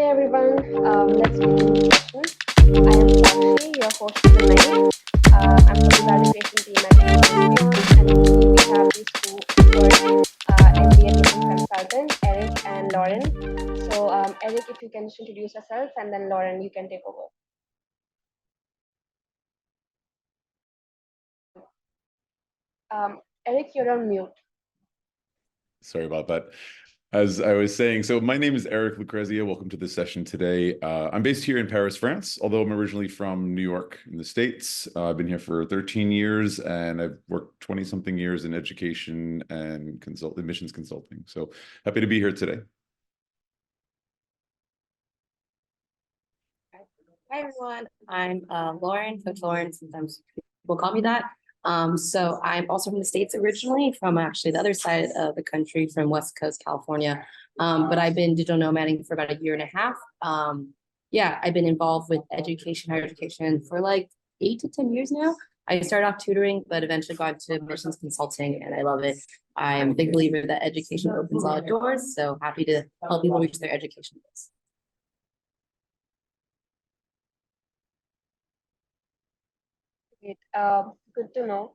Everyone, let's begin the session. I am Sakshi, your host for the night. I'm from the validation team at Extracurricular, and with me we have these two experts, MBA admissions consultant, Eric and Lauren. So, Eric, if you can just introduce yourself, and then Lauren, you can take over. Eric, you're on mute. Sorry about that. As I was saying, so my name is Eric Lucrezia. Welcome to this session today. I'm based here in Paris, France, although I'm originally from New York in the States. I've been here for 13 years and I've worked 20-something years in education and admissions consulting. So happy to be here today. Hi, everyone. I'm Lauren, Coach Lauren. Sometimes people call me that. So I'm also from the States originally, from actually the other side of the country, from West Coast, California. But I've been digital nomading for about a year and a half. Yeah, I've been involved with education, higher education for like 8 to 10 years now. I started off tutoring, but eventually got into admissions consulting, and I love it. I'm a big believer that education opens a lot of doors, so happy to help people reach their education goals. Great. Good to know.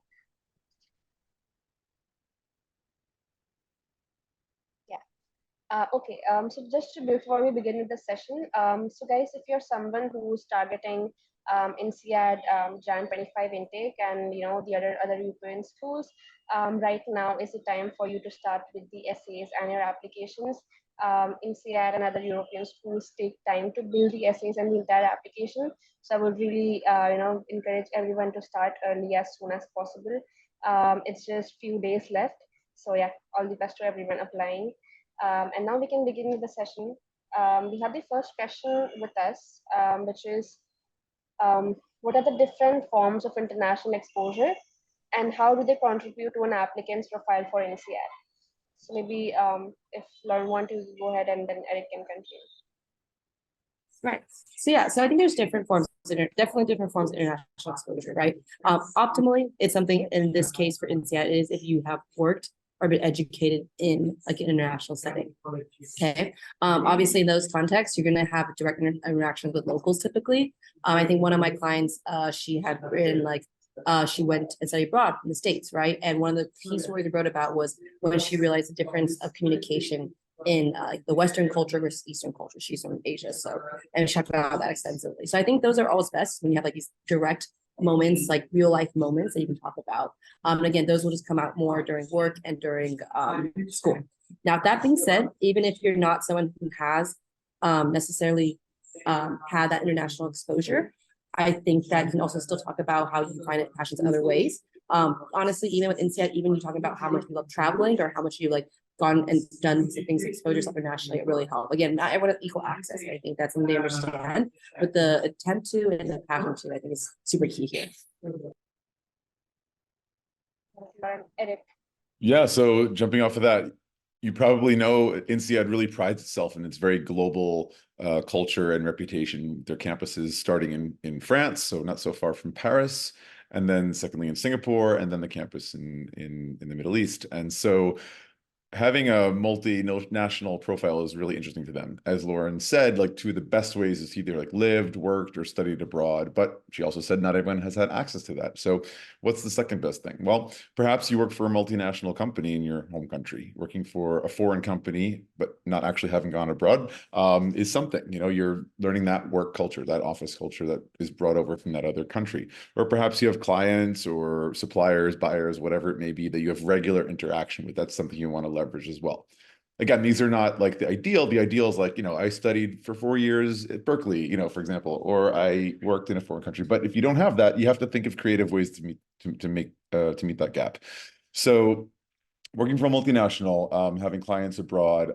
Yeah. Okay. So just before we begin with the session, so guys, if you're someone who's targeting INSEAD Jan 25 intake and the other European schools, right now is the time for you to start with the essays and your applications. INSEAD and other European schools take time to build the essays and the entire application. So I would really encourage everyone to start early as soon as possible. It's just few days left. So yeah, all the best to everyone applying. And now we can begin with the session. We have the first question with us, which is, what are the different forms of international exposure and how do they contribute to an applicant's profile for INSEAD? So maybe if Lauren want to go ahead and then Eric can continue. Right. So yeah, so I think there's different forms, definitely different forms of international exposure, right? Optimally, it's something in this case for INSEAD is if you have worked or been educated in like an international setting. Okay. Obviously, in those contexts, you're going to have direct interactions with locals typically. I think one of my clients, she had written like she went and studied abroad in the States, right? And one of the key stories I wrote about was when she realized the difference of communication in the Western culture versus Eastern culture. She's from Asia, so and she talked about that extensively. So I think those are always best when you have like these direct moments, like real life moments that you can talk about. And again, those will just come out more during work and during school. Now, that being said, even if you're not someone who has necessarily had that international exposure, I think that you can also still talk about how you find it passions in other ways. Honestly, even with INSEAD, even you talking about how much you love traveling or how much you like gone and done some things, expose yourself internationally, it really helps. Again, not everyone has equal access. I think that's something they understand, but the attempt to and the passion to, I think, is super key here. Eric. Yeah, so jumping off of that, you probably know INSEAD really prides itself in its very global culture and reputation. Their campuses starting in France, so not so far from Paris, and then secondly in Singapore, and then the campus in the Middle East. And so having a multinational profile is really interesting to them. As Lauren said, like two of the best ways is either like lived, worked, or studied abroad. But she also said not everyone has had access to that. So what's the second best thing? Well, perhaps you work for a multinational company in your home country. Working for a foreign company, but not actually having gone abroad is something. You're learning that work culture, that office culture that is brought over from that other country. Or perhaps you have clients or suppliers, buyers, whatever it may be, that you have regular interaction with. That's something you want to leverage as well. Again, these are not like the ideal. The ideal is like, I studied for 4 years at Berkeley, for example, or I worked in a foreign country. But if you don't have that, you have to think of creative ways to meet that gap. So working for a multinational, having clients abroad,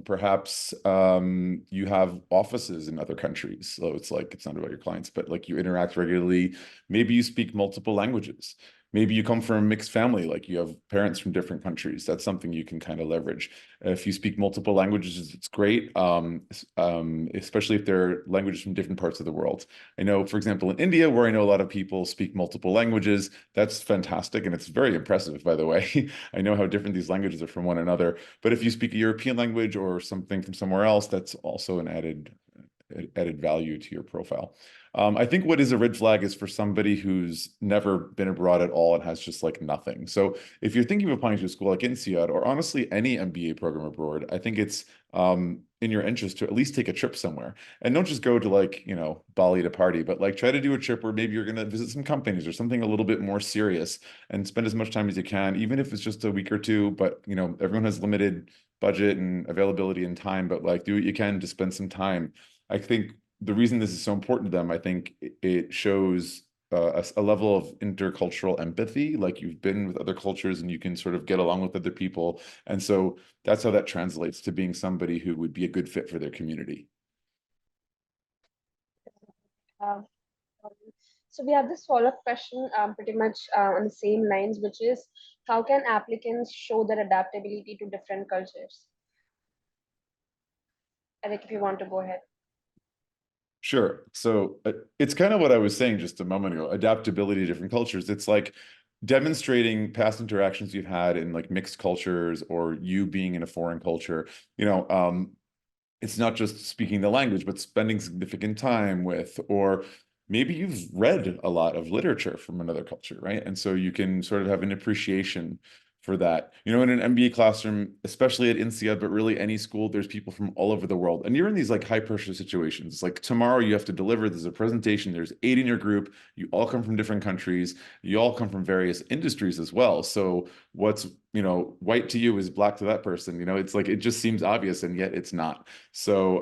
perhaps you have offices in other countries. So it's not about your clients, but like you interact regularly. Maybe you speak multiple languages. Maybe you come from a mixed family, like you have parents from different countries. That's something you can kind of leverage. If you speak multiple languages, it's great, especially if they're languages from different parts of the world. I know, for example, in India, where I know a lot of people speak multiple languages, that's fantastic. And it's very impressive, by the way. I know how different these languages are from one another. But if you speak a European language or something from somewhere else, that's also an added added value to your profile. I think what is a red flag is for somebody who's never been abroad at all and has just like nothing. So if you're thinking of applying to a school like INSEAD or honestly any MBA program abroad, I think it's in your interest to at least take a trip somewhere. And don't just go to like, you know, Bali to party, but like try to do a trip where maybe you're going to visit some companies or something a little bit more serious and spend as much time as you can, even if it's just a week or two. But, you know, everyone has limited budget and availability and time, but like do what you can to spend some time. I think the reason this is so important to them, I think it shows a level of intercultural empathy, like you've been with other cultures and you can sort of get along with other people. And so that's how that translates to being somebody who would be a good fit for their community. Um, so we have this follow-up question pretty much on the same lines, which is how can applicants show their adaptability to different cultures? Eric, if you want to go ahead. Sure. So it's kind of what I was saying just a moment ago, adaptability to different cultures. It's like demonstrating past interactions you've had in like mixed cultures or you being in a foreign culture, you know, it's not just speaking the language, but spending significant time with, or maybe you've read a lot of literature from another culture, right? And so you can sort of have an appreciation for that. You know, in an MBA classroom, especially at INSEAD, but really any school, there's people from all over the world. And you're in these like high pressure situations. Like tomorrow you have to deliver, there's a presentation, there's 8 in your group, you all come from different countries, you all come from various industries as well. So what's, you know, white to you is black to that person. You know, it's like, it just seems obvious and yet it's not. So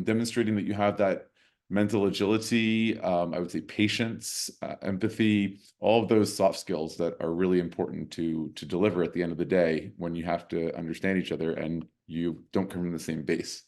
demonstrating that you have that mental agility, I would say patience, empathy, all of those soft skills that are really important to deliver at the end of the day when you have to understand each other and you don't come from the same base.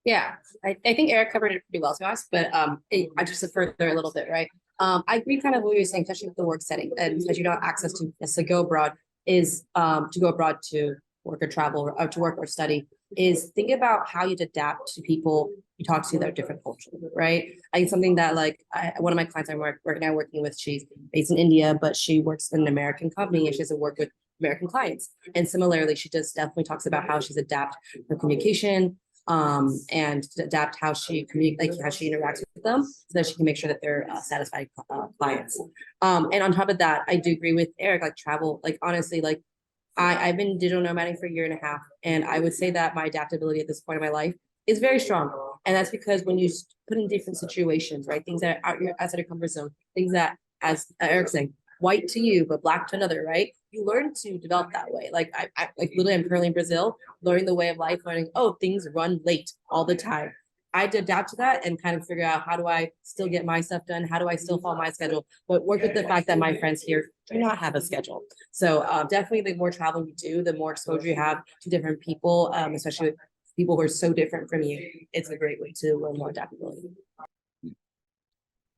Yeah, I think Eric covered it pretty well, to us, but I just to further a little bit, right? I agree kind of what you're saying, especially with the work setting, and as you don't have access to necessarily go abroad, is to go abroad to work or travel or to work or study, is think about how you'd adapt to people you talk to that are different cultures, right? I think something that like one of my clients I'm right now working with, she's based in India, but she works in an American company and she doesn't work with American clients. And similarly, she just definitely talks about how she's adapt her communication and to adapt how she like how she interacts with them so that she can make sure that they're satisfied clients. And on top of that, I do agree with Eric, like travel, like honestly, like I've been digital nomading for a year and a half, and I would say that my adaptability at this point in my life is very strong. And that's because when you put in different situations, right, things that are outside your comfort zone, things that, as Eric's saying, white to you but black to another, right? You learn to develop that way. Like I like literally, I'm currently in Brazil, learning the way of life, learning, oh, things run late all the time. I had to adapt to that and kind of figure out how do I still get my stuff done? How do I still follow my schedule? But work with the fact that my friends here do not have a schedule. So definitely the more travel you do, the more exposure you have to different people, especially with people who are so different from you. It's a great way to learn more adaptability.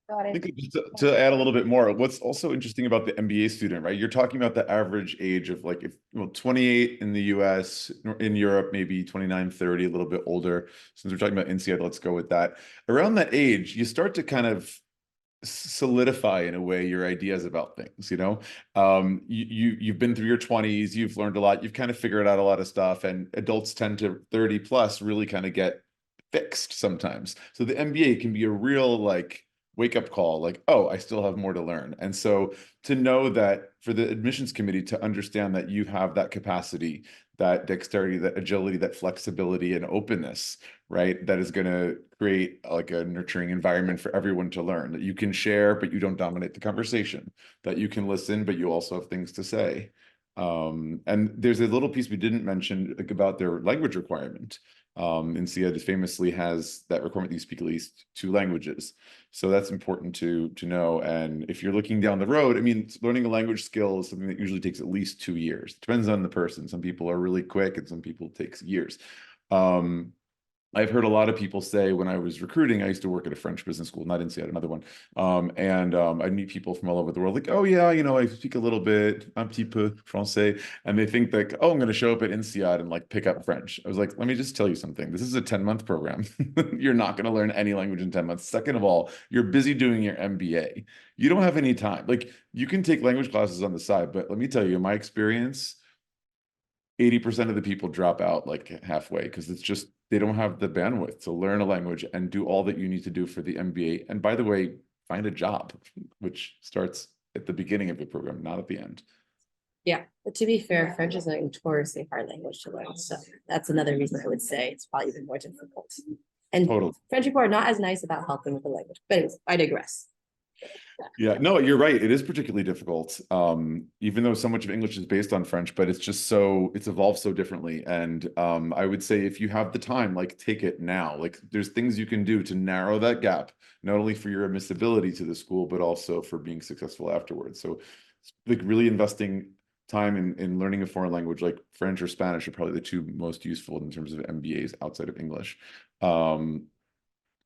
Got I it. think to add a little bit more, what's also interesting about the MBA student, right? You're talking about the average age of like, if well, 28 in the US, in Europe, maybe 29, 30, a little bit older. Since we're talking about INSEAD, let's go with that. Around that age, you start to kind of solidify in a way your ideas about things, you know. You've been through your 20s, you've learned a lot, you've kind of figured out a lot of stuff, and adults tend to 30 plus really kind of get fixed sometimes. So the MBA can be a real like wake up call, like, oh, I still have more to learn. And so to know that for the admissions committee to understand that you have that capacity, that dexterity, that agility, that flexibility and openness, right? That is going to create like a nurturing environment for everyone to learn, that you can share, but you don't dominate the conversation, that you can listen, but you also have things to say. And there's a little piece we didn't mention like, about their language requirement. INSEAD famously has that requirement that you speak at least 2 languages. So that's important to know. And if you're looking down the road, I mean, learning a language skill is something that usually takes at least 2 years. It depends on the person. Some people are really quick and some people takes years. I've heard a lot of people say when I was recruiting, I used to work at a French business school, not INSEAD, another one. I'd meet people from all over the world, like, oh yeah, you know, I speak a little bit, un petit peu français. And they think like, oh, I'm going to show up at INSEAD and like pick up French. I was like, let me just tell you something. This is a 10-month program. You're not going to learn any language in 10 months. Second of all, you're busy doing your MBA. You don't have any time. Like you can take language classes on the side, but let me tell you, in my experience, 80% of the people drop out like halfway because it's just they don't have the bandwidth to learn a language and do all that you need to do for the MBA. And by the way, find a job, which starts at the beginning of the program, not at the end. Yeah, but to be fair, French is a notoriously hard language to learn. So that's another reason I would say it's probably even more difficult. And Totally. French people are not as nice about helping with the language. But anyways, I digress. Yeah, no, you're right. It is particularly difficult, even though so much of English is based on French, but it's just so, it's evolved so differently. And I would say if you have the time, like take it now. Like there's things you can do to narrow that gap, not only for your admissibility to the school, but also for being successful afterwards. So like really investing time in learning a foreign language like French or Spanish are probably the two most useful in terms of MBAs outside of English.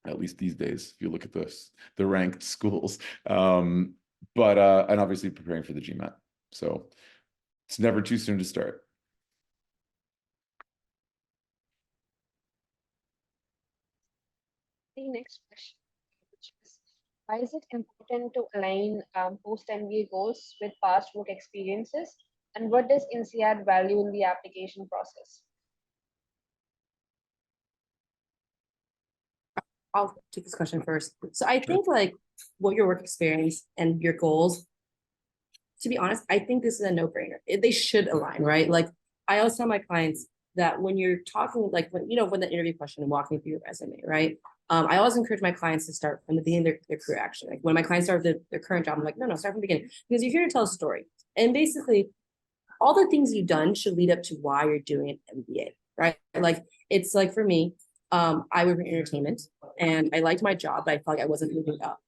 At least these days, if you look at the ranked schools. And obviously preparing for the GMAT. So it's never too soon to start. The next question, which is, why is it important to align post-MBA goals with past work experiences? And what does INSEAD value in the application process? I'll take this question first. So I think like what your work experience and your goals, to be honest, I think this is a no-brainer. They should align, right? Like I always tell my clients that when you're talking, like when the interview question and walking through your resume, right? I always encourage my clients to start from the beginning of their career. Actually, like when my clients start their current job, I'm like, no, start from the beginning because you're here to tell a story. And basically, all the things you've done should lead up to why you're doing an MBA, right? Like it's like for me, I work in entertainment and I liked my job, but I felt like I wasn't moving up.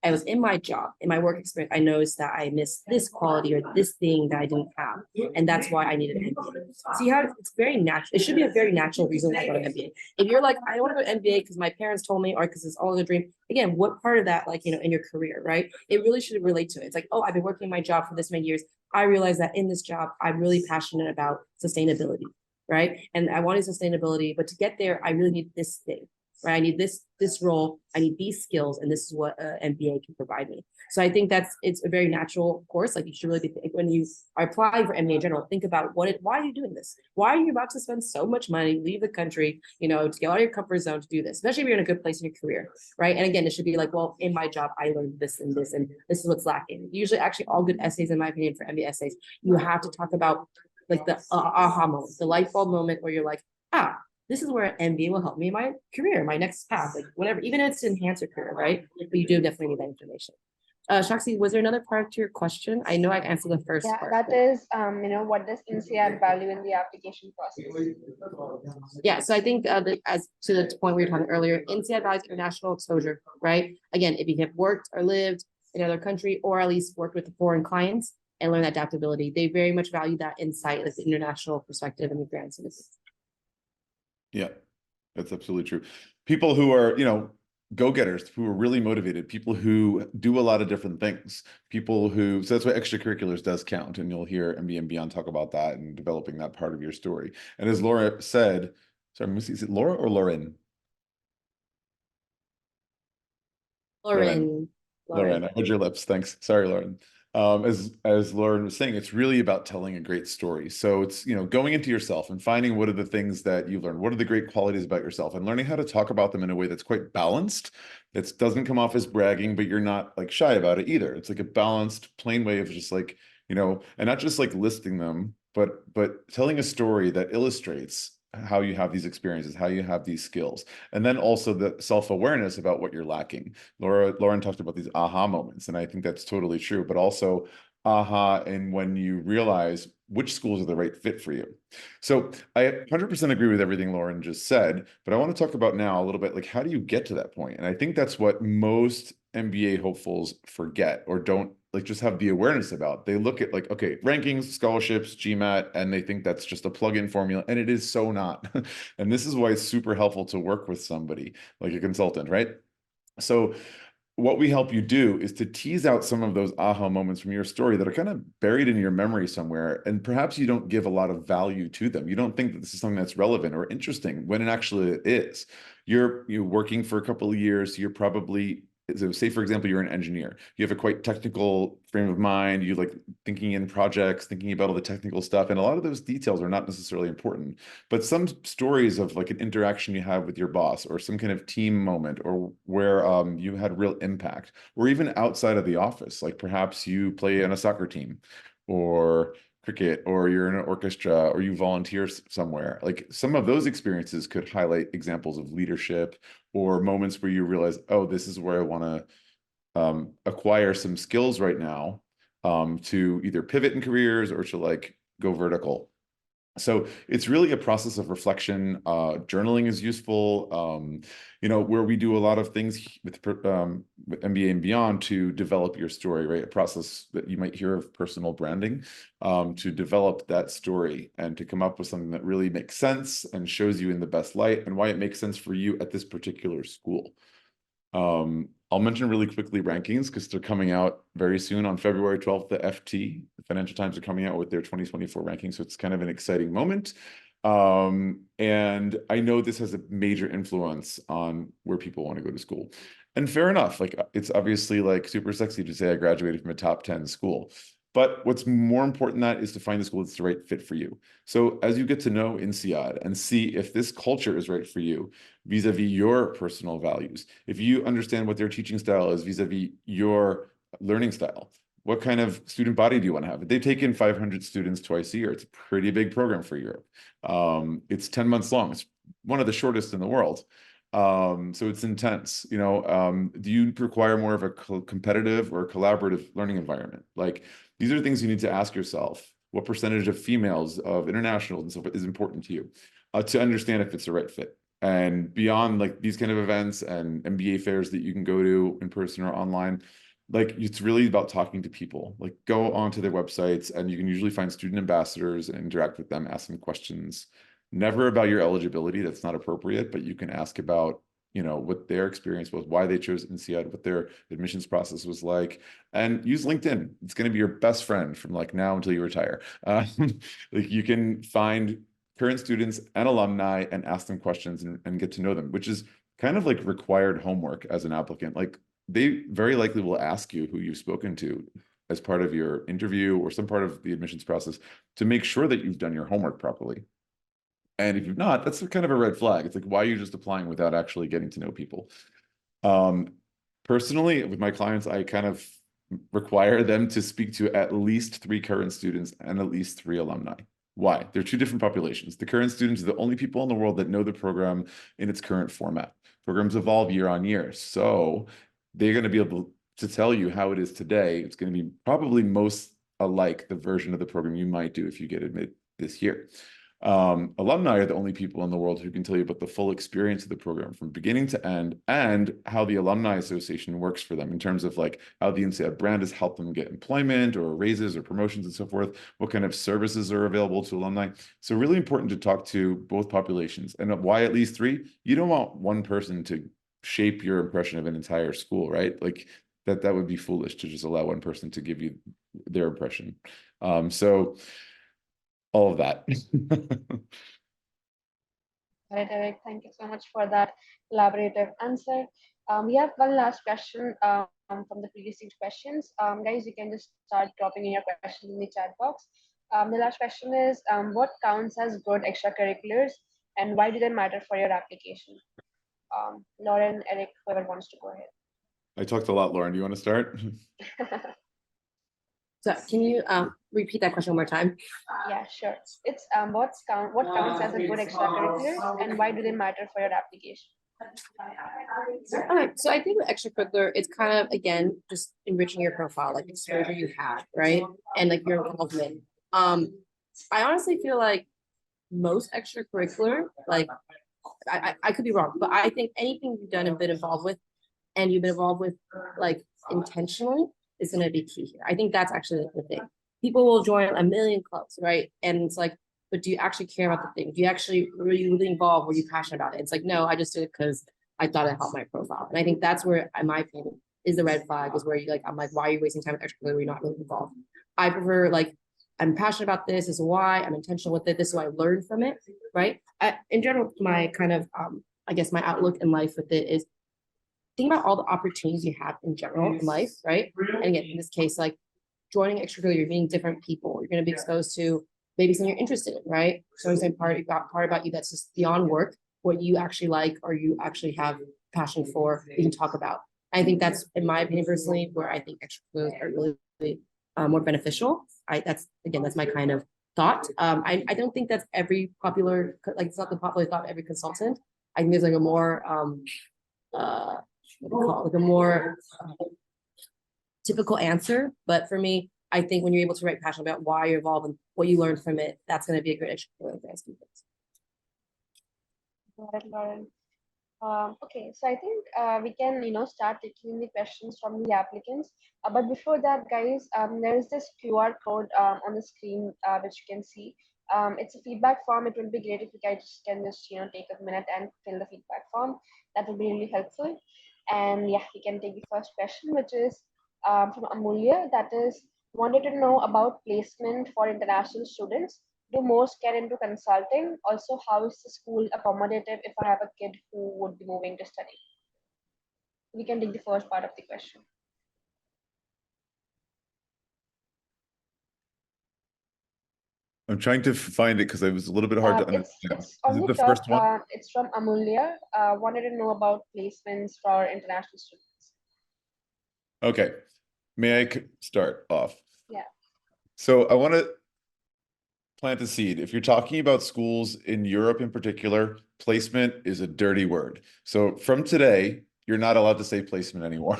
I was in my job, in my work experience, I noticed that I missed this quality or this thing that I didn't have. And that's why I needed an MBA. See how it's very natural. It should be a very natural reason why I go to MBA. If you're like, I don't want to go to MBA because my parents told me or because it's all a dream. Again, what part of that, like, in your career, right? It really should relate to it. It's like, oh, I've been working my job for this many years. I realize that in this job, I'm really passionate about sustainability, right? And I wanted sustainability, but to get there, I really need this thing, right? I need this role, I need these skills, and this is what MBA can provide me. So I think it's a very natural course. Like you should really think when you are applying for MBA in general, think about why are you doing this? Why are you about to spend so much money, leave the country, to get out of your comfort zone to do this, especially if you're in a good place in your career, right? And again, it should be like, well, in my job, I learned this and this, and this is what's lacking. Usually, actually, all good essays, in my opinion, for MBA essays, you have to talk about like the aha moment, the light bulb moment where you're like, this is where MBA will help me in my career, my next path, like whatever, even if it's to enhance your career, right? But you do definitely need that information. Shakshi, was there another part to your question? I know I answered the first part. That is, what does INSEAD value in the application process? Yeah, so I think as to the point we were talking earlier, INSEAD values international exposure, right? Again, if you have worked or lived in another country or at least worked with foreign clients and learn adaptability, they very much value that insight, like the international perspective and the grand citizens. Yeah, that's absolutely true. People who are, go-getters, who are really motivated, people who do a lot of different things, so that's why extracurriculars does count. And you'll hear MBA and Beyond talk about that and developing that part of your story. And as Laura said, sorry, is it Laura or Lauren? Lauren. I heard your lips. Thanks. Sorry, Lauren. As Lauren was saying, it's really about telling a great story. So it's, going into yourself and finding what are the things that you've learned, what are the great qualities about yourself, and learning how to talk about them in a way that's quite balanced. That doesn't come off as bragging, but you're not like shy about it either. It's like a balanced, plain way of just like, and not just like listing them, but telling a story that illustrates how you have these experiences, how you have these skills, and then also the self-awareness about what you're lacking. Lauren talked about these aha moments, and I think that's totally true, but also aha and when you realize which schools are the right fit for you. So I 100% agree with everything Lauren just said, but I want to talk about now a little bit, like, how do you get to that point? And I think that's what most MBA hopefuls forget or don't just have the awareness about. They look at like, okay, rankings, scholarships, GMAT, and they think that's just a plug-in formula, and it is so not. And this is why it's super helpful to work with somebody like a consultant, right? So what we help you do is to tease out some of those aha moments from your story that are kind of buried in your memory somewhere, and perhaps you don't give a lot of value to them. You don't think that this is something that's relevant or interesting when it actually is. You're working for a couple of years, you're probably So say, for example, you're an engineer, you have a quite technical frame of mind, you like thinking in projects, thinking about all the technical stuff, and a lot of those details are not necessarily important, but some stories of like an interaction you have with your boss or some kind of team moment or where you had real impact, or even outside of the office, like perhaps you play on a soccer team or cricket, or you're in an orchestra, or you volunteer somewhere. Like some of those experiences could highlight examples of leadership or moments where you realize, oh, this is where I want to acquire some skills right now to either pivot in careers or to like go vertical. So it's really a process of reflection. Journaling is useful, where we do a lot of things with MBA and beyond to develop your story, right? A process that you might hear of personal branding, to develop that story and to come up with something that really makes sense and shows you in the best light and why it makes sense for you at this particular school. I'll mention really quickly rankings because they're coming out very soon. On February 12th, the FT, the Financial Times, are coming out with their 2024 rankings. So it's kind of an exciting moment. And I know this has a major influence on where people want to go to school. And fair enough. Like it's obviously like super sexy to say I graduated from a top 10 school. But what's more important than that is to find the school that's the right fit for you. So as you get to know INSEAD and see if this culture is right for you, vis-a-vis your personal values, if you understand what their teaching style is vis-a-vis your learning style, what kind of student body do you want to have? They take in 500 students twice a year. It's a pretty big program for Europe. It's 10 months long. It's one of the shortest in the world. So it's intense. Do you require more of a competitive or collaborative learning environment? Like these are things you need to ask yourself. What percentage of females, of internationals and so forth is important to you to understand if it's the right fit? And beyond like these kind of events and MBA fairs that you can go to in person or online, like it's really about talking to people. Like go onto their websites and you can usually find student ambassadors and interact with them, ask them questions. Never about your eligibility, that's not appropriate, but you can ask about what their experience was, why they chose INSEAD, what their admissions process was like, and use LinkedIn. It's going to be your best friend from like now until you retire. Like you can find current students and alumni and ask them questions and get to know them, which is kind of like required homework as an applicant. Like they very likely will ask you who you've spoken to as part of your interview or some part of the admissions process to make sure that you've done your homework properly. And if you've not, that's kind of a red flag. It's like, why are you just applying without actually getting to know people? Personally, with my clients, I kind of require them to speak to at least 3 current students and at least 3 alumni. Why? They're 2 different populations. The current students are the only people in the world that know the program in its current format. Programs evolve year on year. So they're going to be able to tell you how it is today. It's going to be probably most alike the version of the program you might do if you get admitted this year. Alumni are the only people in the world who can tell you about the full experience of the program from beginning to end and how the Alumni Association works for them in terms of like how the INSEAD brand has helped them get employment or raises or promotions and so forth, what kind of services are available to alumni. So really important to talk to both populations. And why at least 3? You don't want one person to shape your impression of an entire school, right? Like that would be foolish to just allow one person to give you their impression. So all of that. Right, Eric, thank you so much for that elaborative answer. We have one last question from the previous 6 questions. Guys, you can just start dropping in your questions in the chat box. The last question is, what counts as good extracurriculars and why do they matter for your application? Lauren, Eric, whoever wants to go ahead. I talked a lot, Lauren. Do you want to start? So can you repeat that question one more time? Yeah, sure. It's what counts as a good extracurriculars and why do they matter for your application? All right, so I think with extracurricular, it's kind of again just enriching your profile, like exposure you have, right? And like your involvement. I honestly feel like most extracurricular, like I could be wrong, but I think anything you've done and been involved with, and you've been involved with like intentionally, is going to be key here. I think that's actually the thing. People will join a million clubs, right? And it's like, but do you actually care about the thing? Do you actually really involved? Were you passionate about it? It's like, no, I just did it because I thought it helped my profile. And I think that's where, in my opinion, is the red flag, is where you like, I'm like, why are you wasting time with extracurricular where you're not really involved? I prefer like, I'm passionate about this. This is why I'm intentional with it. This is what I learned from it, right? In general, my kind of, I guess my outlook in life with it is, think about all the opportunities you have in general in life, right? And again, in this case, like joining extracurricular, you're meeting different people. You're going to be exposed to maybe something you're interested in, right? So I'm saying part about you that's just beyond work, what you actually like or you actually have passion for, you can talk about. I think that's, in my opinion, personally, where I think extracurriculars are really more beneficial. That's my kind of thought. I don't think that's every popular, like it's not the popular thought of every consultant. I think there's like a more what do you call it? Like a more typical answer. But for me, I think when you're able to write passion about why you're involved and what you learned from it, that's going to be a great extracurricular for students. Got it, Lauren. Okay, so I think we can, start taking the questions from the applicants. But before that, guys, there is this QR code on the screen which you can see. It's a feedback form. It will be great if you guys can just, take a minute and fill the feedback form. That will be really helpful. And yeah, we can take the first question, which is from Amulya. That is, wanted to know about placement for international students. Do most get into consulting? Also, how is the school accommodative if I have a kid who would be moving to study? We can take the first part of the question. I'm trying to find it because it was a little bit hard to understand. It's on Is it the the top. first one? It's from Amulya. Wanted to know about placements for international students. Okay. May I start off? Yeah. So I want to plant a seed. If you're talking about schools in Europe in particular, placement is a dirty word. So from today, you're not allowed to say placement anymore.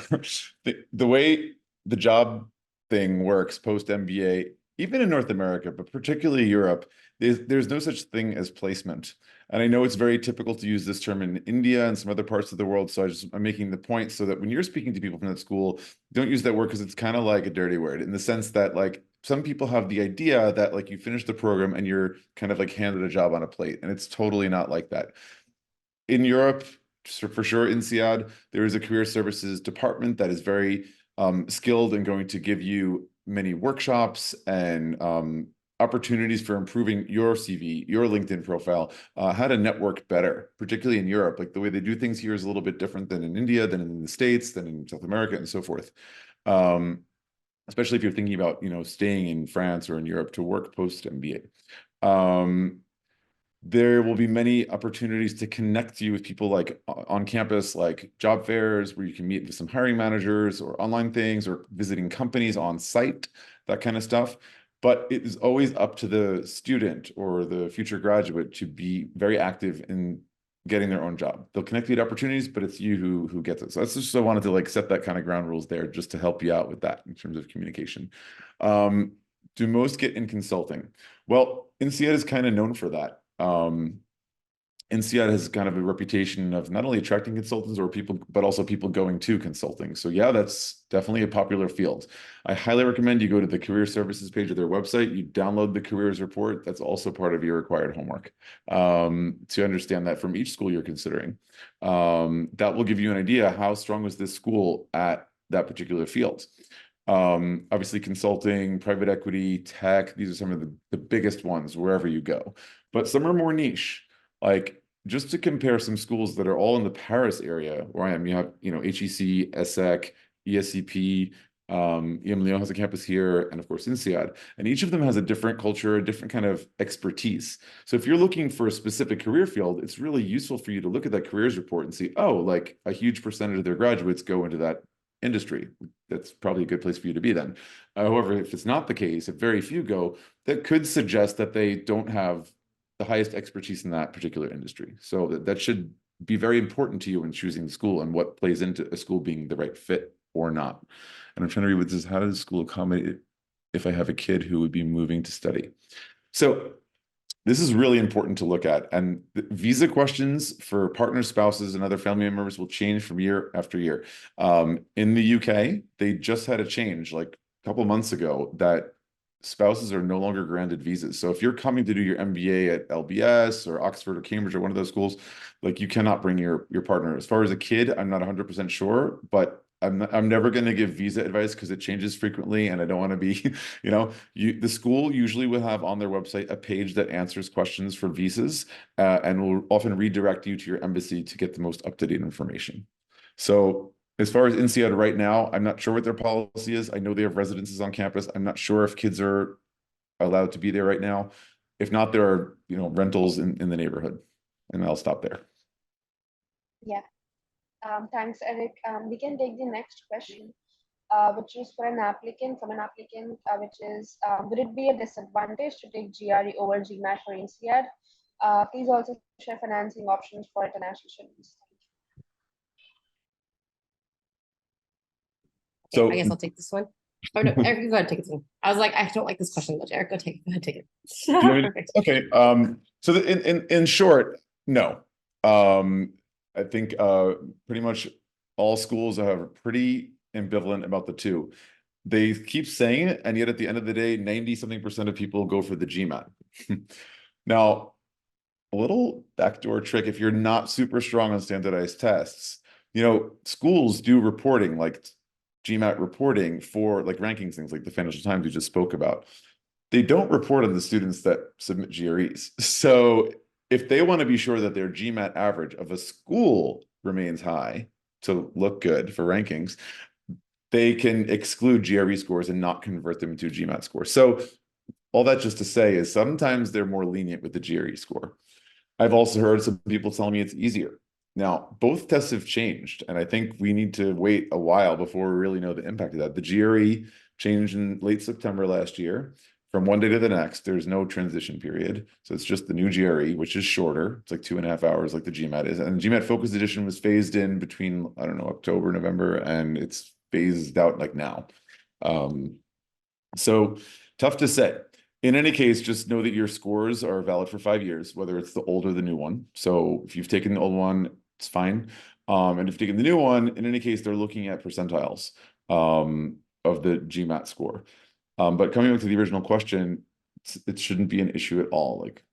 The way the job thing works post-MBA, even in North America, but particularly Europe, there's no such thing as placement. And I know it's very typical to use this term in India and some other parts of the world. So I'm making the point so that when you're speaking to people from that school, don't use that word because it's kind of like a dirty word in the sense that like some people have the idea that like you finish the program and you're kind of like handed a job on a plate, and it's totally not like that. In Europe, for sure, INSEAD, there is a career services department that is very skilled and going to give you many workshops and opportunities for improving your CV, your LinkedIn profile, how to network better, particularly in Europe. Like the way they do things here is a little bit different than in India, than in the States, than in South America, and so forth. Especially if you're thinking about, staying in France or in Europe to work post-MBA. There will be many opportunities to connect you with people like on campus, like job fairs, where you can meet with some hiring managers or online things or visiting companies on site, that kind of stuff. But it is always up to the student or the future graduate to be very active in getting their own job. They'll connect you to opportunities, but it's you who gets it. So that's just, I wanted to like set that kind of ground rules there just to help you out with that in terms of communication. Do most get in consulting? Well, INSEAD is kind of known for that. INSEAD has kind of a reputation of not only attracting consultants or people, but also people going to consulting. So yeah, that's definitely a popular field. I highly recommend you go to the career services page of their website. You download the careers report. That's also part of your required homework to understand that from each school you're considering. That will give you an idea how strong was this school at that particular field. Obviously consulting, private equity, tech, these are some of the biggest ones wherever you go, but some are more niche. Like just to compare some schools that are all in the Paris area where I am, you have, HEC, ESSEC, ESCP, EM Lyon has a campus here, and of course INSEAD, and each of them has a different culture, a different kind of expertise. So if you're looking for a specific career field, it's really useful for you to look at that careers report and see, oh, like a huge percentage of their graduates go into that industry. That's probably a good place for you to be then. However, if it's not the case, if very few go, that could suggest that they don't have the highest expertise in that particular industry. So that should be very important to you in choosing the school and what plays into a school being the right fit or not. And I'm trying to read what this is. How does the school accommodate if I have a kid who would be moving to study? So this is really important to look at. And the visa questions for partners, spouses, and other family members will change from year after year. In the UK, they just had a change like a couple months ago that spouses are no longer granted visas. So if you're coming to do your MBA at LBS or Oxford or Cambridge or one of those schools, like you cannot bring your partner. As far as a kid, I'm not 100% sure, but I'm never going to give visa advice because it changes frequently and I don't want to be, the school usually will have on their website a page that answers questions for visas and will often redirect you to your embassy to get the most up-to-date information. So as far as INSEAD right now, I'm not sure what their policy is. I know they have residences on campus. I'm not sure if kids are allowed to be there right now. If not, there are, rentals in the neighborhood, and I'll stop there. Yeah. Thanks, Eric. We can take the next question, which is from an applicant, which is, would it be a disadvantage to take GRE over GMAT for INSEAD? Please also share financing options for international students. Okay, So I guess I'll take this one. Oh no, Eric, you go ahead take it. I was like, I don't like this question much. Eric, go ahead, take it. Perfect. Okay. So in short, no. I think pretty much all schools are pretty ambivalent about the two. They keep saying it, and yet at the end of the day, 90-something% of people go for the GMAT. Now, a little backdoor trick, if you're not super strong on standardized tests, schools do reporting, like GMAT reporting for like rankings, things like the Financial Times you just spoke about. They don't report on the students that submit GREs. So if they want to be sure that their GMAT average of a school remains high to look good for rankings, they can exclude GRE scores and not convert them into GMAT scores. So all that just to say is sometimes they're more lenient with the GRE score. I've also heard some people telling me it's easier. Now, both tests have changed, and I think we need to wait a while before we really know the impact of that. The GRE changed in late September last year. From one day to the next, there's no transition period. So it's just the new GRE, which is shorter. It's like 2.5 hours like the GMAT is. And the GMAT Focus Edition was phased in between, I don't know, October, November, and it's phased out like now. So tough to say. In any case, just know that your scores are valid for 5 years, whether it's the old or the new one. So if you've taken the old one, it's fine. And if you've taken the new one, in any case, they're looking at percentiles of the GMAT score. But coming back to the original question, it shouldn't be an issue at all. Like,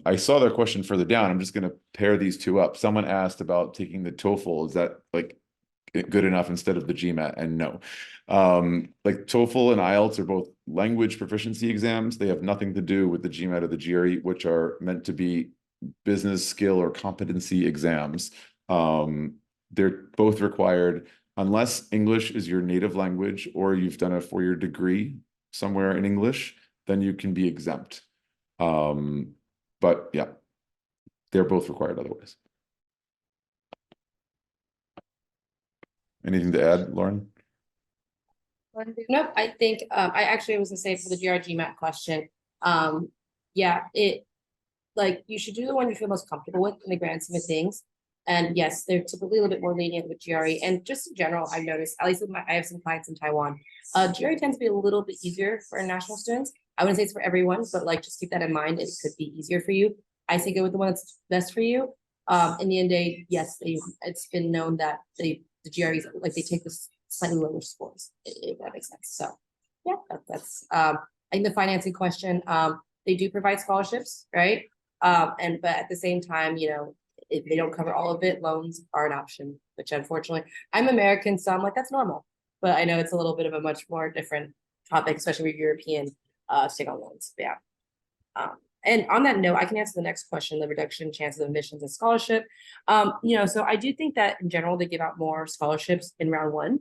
I saw their question further down. I'm just going to pair these two up. Someone asked about taking the TOEFL. Is that like good enough instead of the GMAT? And no. Like TOEFL and IELTS are both language proficiency exams. They have nothing to do with the GMAT or the GRE, which are meant to be business skill or competency exams. They're both required unless English is your native language or you've done a 4-year degree somewhere in English, then you can be exempt. But yeah, they're both required otherwise. Anything to add, Lauren? Nope, I think I actually was gonna say for the GRE-GMAT question, yeah, you should do the one you feel most comfortable with in the grand scheme of things. And yes, they're typically a little bit more lenient with GRE. And just in general, I've noticed, at least with I have some clients in Taiwan, GRE tends to be a little bit easier for international students. I wouldn't say it's for everyone, but just keep that in mind. It could be easier for you. I say go with the one that's best for you. In the end day, yes, it's been known that the GREs, they take the slightly lower scores, if that makes sense. So yeah, that's I think the financing question, they do provide scholarships, right? But at the same time, if they don't cover all of it, loans are an option, which unfortunately, I'm American, so I'm like, that's normal. But I know it's a little bit of a much more different topic, especially with European student loans. But yeah. And on that note, I can answer the next question, the reduction chances of admissions and scholarship. So I do think that in general, they give out more scholarships in round one,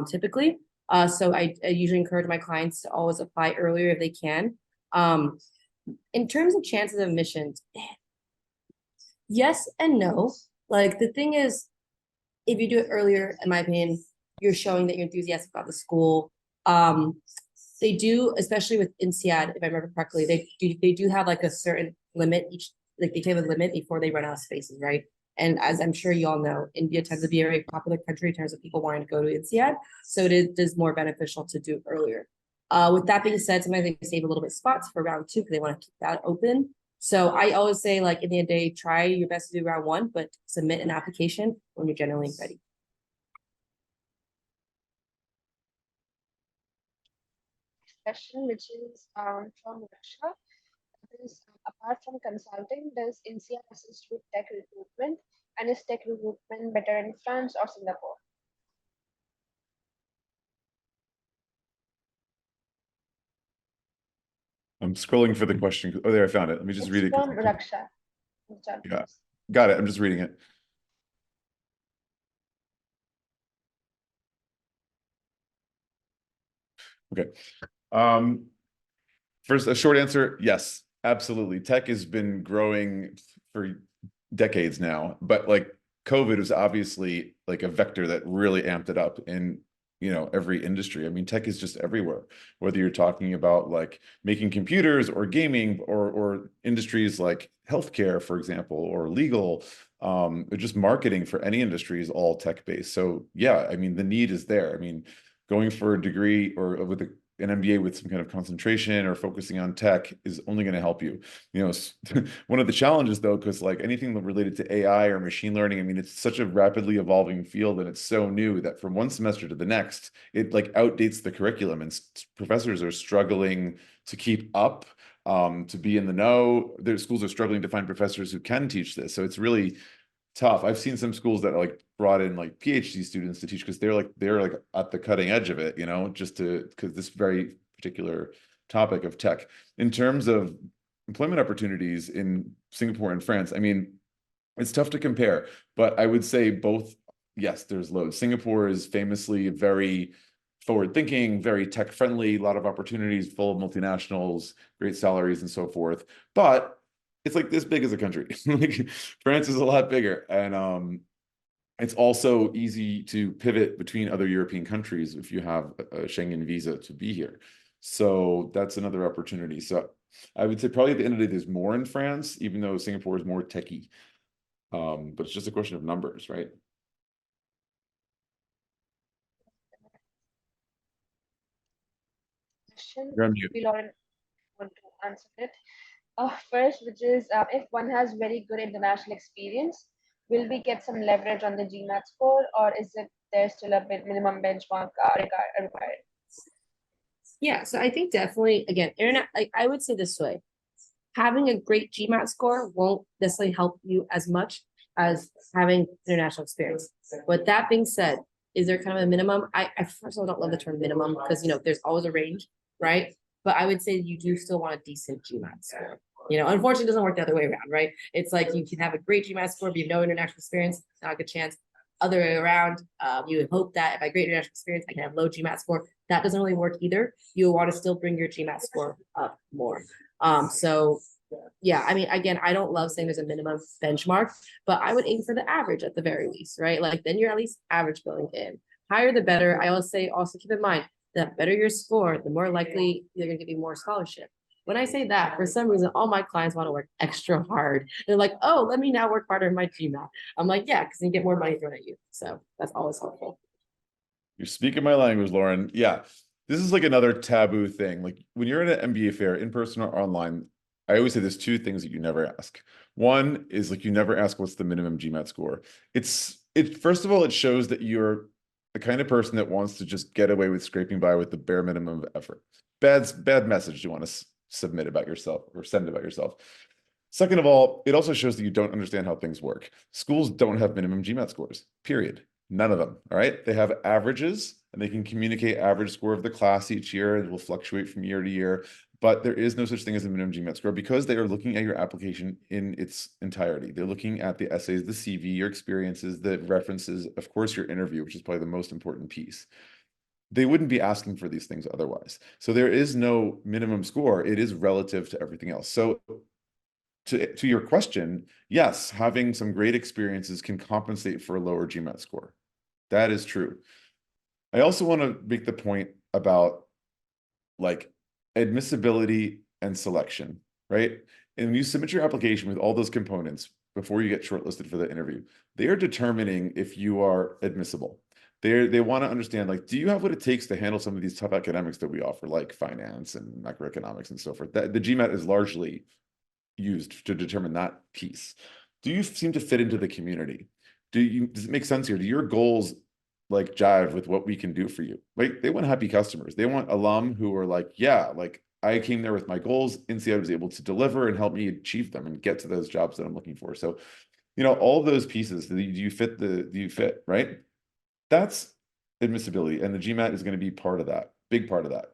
typically. So I usually encourage my clients to always apply earlier if they can. In terms of chances of admissions, yes and no. The thing is, if you do it earlier, in my opinion, you're showing that you're enthusiastic about the school. They do, especially with INSEAD, if I remember correctly, they do have a certain limit each, they have a limit before they run out of spaces, right? And as I'm sure you all know, India tends to be a very popular country in terms of people wanting to go to INSEAD, so it is more beneficial to do earlier. With that being said, sometimes they save a little bit spots for round two because they want to keep that open. So I always say, in the end of the day, try your best to do round one, but submit an application when you're generally ready. Question, which is from Russia. Apart from consulting, does INSEAD assist with tech recruitment? And is tech recruitment better in France or Singapore? I'm scrolling for the question. Oh, there, I found it. Let me just read it. From Raksha. Yeah, got it. I'm just reading it. Okay. First, a short answer, yes, absolutely. Tech has been growing for decades now, but like COVID was obviously like a vector that really amped it up in, every industry. I mean, tech is just everywhere, whether you're talking about like making computers or gaming or industries like healthcare, for example, or legal, or just marketing for any industry is all tech-based. So yeah, I mean, the need is there. I mean, going for a degree or with an MBA with some kind of concentration or focusing on tech is only going to help you. One of the challenges though, because like anything related to AI or machine learning, I mean, it's such a rapidly evolving field and it's so new that from one semester to the next, it like outdates the curriculum and professors are struggling to keep up, to be in the know. Their schools are struggling to find professors who can teach this. So it's really tough. I've seen some schools that like brought in like PhD students to teach because they're like at the cutting edge of it, just because this very particular topic of tech. In terms of employment opportunities in Singapore and France, I mean, it's tough to compare, but I would say both, yes, there's loads. Singapore is famously very forward thinking, very tech friendly, a lot of opportunities, full of multinationals, great salaries and so forth. But it's like this big as a country. Like France is a lot bigger, and it's also easy to pivot between other European countries if you have a Schengen visa to be here. So that's another opportunity. So I would say probably at the end of the day, there's more in France, even though Singapore is more techy. But it's just a question of numbers, right? Question. You're on mute. We Lauren want to answer it. First, which is if one has very good international experience, will we get some leverage on the GMAT score, or is it there still a bit minimum benchmark required? Yeah, so I think definitely, again, internet, like I would say this way, having a great GMAT score won't necessarily help you as much as having international experience. With that being said, is there kind of a minimum? I first of all don't love the term minimum because there's always a range, right? But I would say you do still want a decent GMAT score. Unfortunately, it doesn't work the other way around, right? It's like you can have a great GMAT score, but you have no international experience, not a good chance. Other way around, you would hope that if I have great international experience, I can have low GMAT score. That doesn't really work either. You want to still bring your GMAT score up more. So yeah, I mean, again, I don't love saying there's a minimum benchmark, but I would aim for the average at the very least, right? Like then you're at least average going in. Higher the better. I always say also keep in mind that better your score, the more likely they're gonna give you more scholarship. When I say that, for some reason, all my clients want to work extra hard. They're like, oh, let me now work harder in my GMAT. I'm like, yeah, because you get more money thrown at you. So that's always helpful. You're speaking my language, Lauren. Yeah, this is like another taboo thing. Like when you're at an MBA fair, in person or online, I always say there's two things that you never ask. One is like you never ask what's the minimum GMAT score. First of all, it shows that you're the kind of person that wants to just get away with scraping by with the bare minimum of effort. Bad message you want to submit about yourself or send about yourself. Second of all, it also shows that you don't understand how things work. Schools don't have minimum GMAT scores, period. None of them, all right? They have averages and they can communicate average score of the class each year. It will fluctuate from year to year, but there is no such thing as a minimum GMAT score because they are looking at your application in its entirety. They're looking at the essays, the CV, your experiences, the references, of course, your interview, which is probably the most important piece. They wouldn't be asking for these things otherwise. So there is no minimum score. It is relative to everything else. So to your question, yes, having some great experiences can compensate for a lower GMAT score. That is true. I also want to make the point about like admissibility and selection, right? And when you submit your application with all those components before you get shortlisted for the interview, they are determining if you are admissible. They want to understand, like, do you have what it takes to handle some of these tough academics that we offer, like finance and macroeconomics and so forth? The GMAT is largely used to determine that piece. Do you seem to fit into the community? Does it make sense here? Do your goals like jive with what we can do for you? Like they want happy customers. They want alum who are like, yeah, like I came there with my goals. INSEAD was able to deliver and help me achieve them and get to those jobs that I'm looking for. So, all those pieces, do you fit, right? That's admissibility. And the GMAT is going to be part of that, big part of that.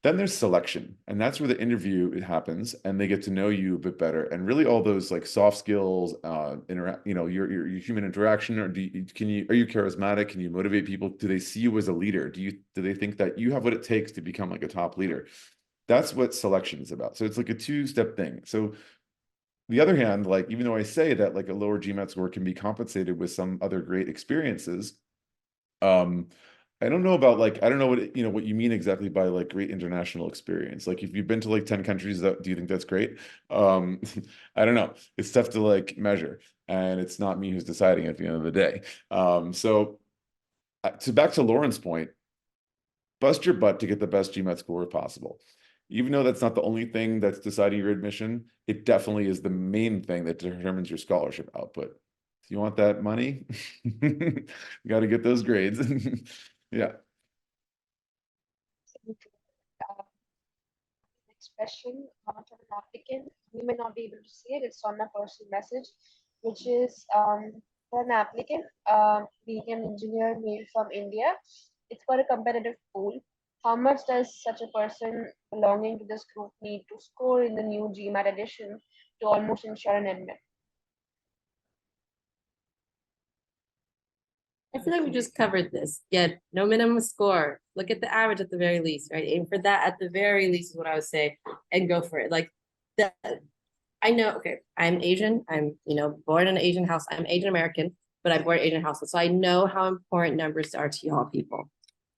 Then there's selection, and that's where the interview happens, and they get to know you a bit better. And really, all those like soft skills, your human interaction, or are you charismatic? Can you motivate people? Do they see you as a leader? Do they think that you have what it takes to become like a top leader? That's what selection is about. So it's like a two-step thing. So the other hand, like even though I say that like a lower GMAT score can be compensated with some other great experiences, um, I don't know about like I don't know what you mean exactly by like great international experience. Like if you've been to like 10 countries, do you think that's great? Um, I don't know. It's tough to like measure, and it's not me who's deciding at the end of the day. So back to Lauren's point, bust your butt to get the best GMAT score possible. Even though that's not the only thing that's deciding your admission, it definitely is the main thing that determines your scholarship output. If you want that money, you got to get those grades. Yeah. Next question from an applicant. You may not be able to see it. It's on my personal message, which is for an applicant, being an engineer male from India. It's for a competitive pool. How much does such a person belonging to this group need to score in the new GMAT edition to almost ensure an admit? I feel like we just covered this. Yeah, no minimum score. Look at the average at the very least, right? Aim for that at the very least is what I would say, and go for it. Like that. I know. Okay, I'm Asian. I'm born in an Asian house. I'm Asian American, but I'm born in Asian household, so I know how important numbers are to y'all people.